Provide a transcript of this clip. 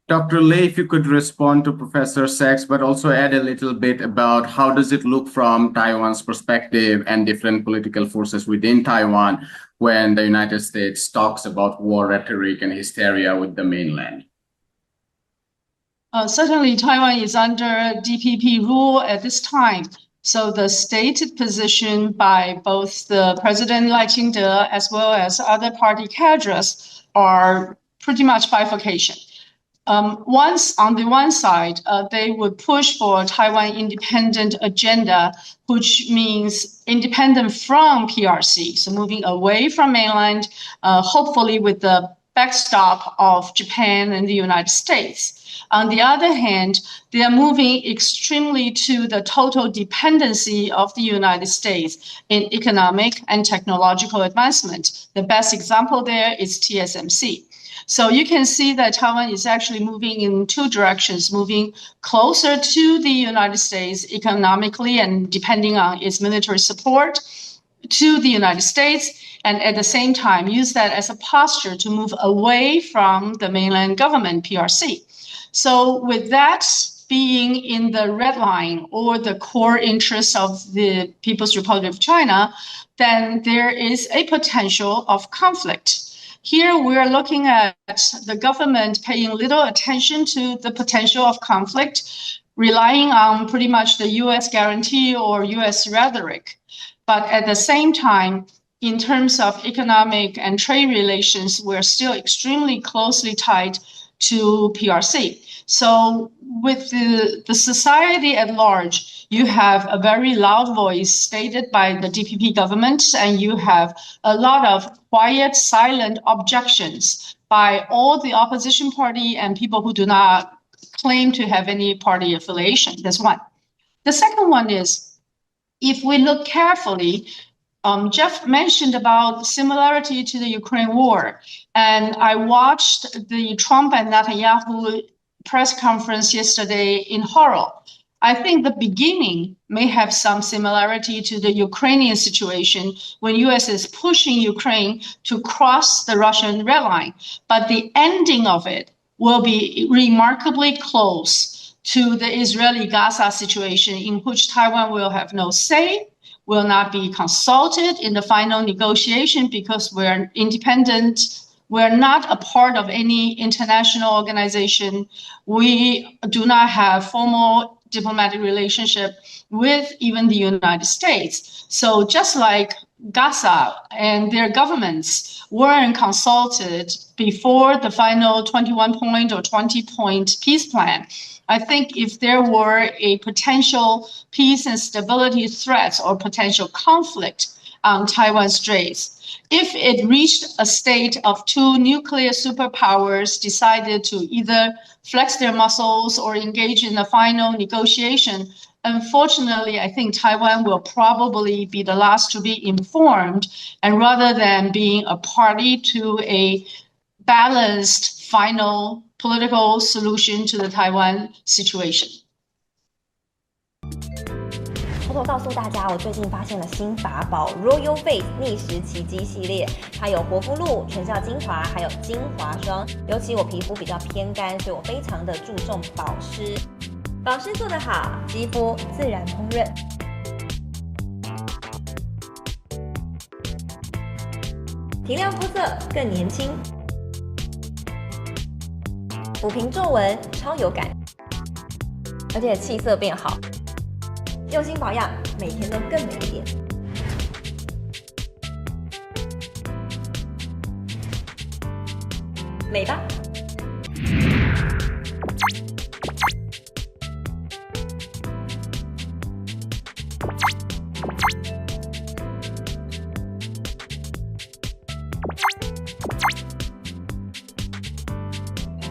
Dr. Lei, if you could respond to Professor Sachs, but also add a little bit about how does it look from Taiwan's perspective and different political forces within Taiwan when the United States talks about war rhetoric and hysteria with the mainland? Certainly, Taiwan is under DPP rule at this time. So the stated position by both the President Lai Ching-te as well as other party cadres are pretty much bifurcation. Once on the one side, they would push for Taiwan independent agenda, which means independent from PRC, so moving away from mainland, hopefully with the backstop of Japan and the United States. On the other hand, they are moving extremely to the total dependency of the United States in economic and technological advancement. The best example there is TSMC. So you can see that Taiwan is actually moving in two directions, moving closer to the United States economically and depending on its military support to the United States, and at the same time use that as a posture to move away from the mainland government, PRC. So with that being in the red line or the core interests of the People's Republic of China, then there is a potential of conflict. Here we are looking at the government paying little attention to the potential of conflict, relying on pretty much the US guarantee or US rhetoric. But at the same time, in terms of economic and trade relations, we're still extremely closely tied to PRC. So with the society at large, you have a very loud voice stated by the DPP government, and you have a lot of quiet, silent objections by all the opposition party and people who do not claim to have any party affiliation. That's one. The second one is, if we look carefully, Jeff mentioned about similarity to the Ukraine war, and I watched the Trump and Netanyahu press conference yesterday in horror. I think the beginning may have some similarity to the Ukrainian situation when US is pushing Ukraine to cross the Russian red line, but the ending of it will be remarkably close to the Israeli-Gaza situation, in which Taiwan will have no say, will not be consulted in the final negotiation because we're independent. We're not a part of any international organization. We do not have formal diplomatic relationship with even the United States. So just like Gaza and their governments weren't consulted before the final 21-point or 20-point peace plan, I think if there were a potential peace and stability threats or potential conflict on Taiwan Straits, if it reached a state of two nuclear superpowers decided to either flex their muscles or engage in the final negotiation, unfortunately, I think Taiwan will probably be the last to be informed, and rather than being a party to a balanced final political solution to the Taiwan situation. 偷偷告诉大家，我最近发现了新法宝 Royal Face 逆时奇迹系列，它有活肤露、全效精华，还有精华霜。尤其我皮肤比较偏干，所以我非常的注重保湿。保湿做得好，肌肤自然烹饪。提亮肤色更年轻，抚平皱纹超有感，而且气色变好。用心保养，每天都更美一点。美吧。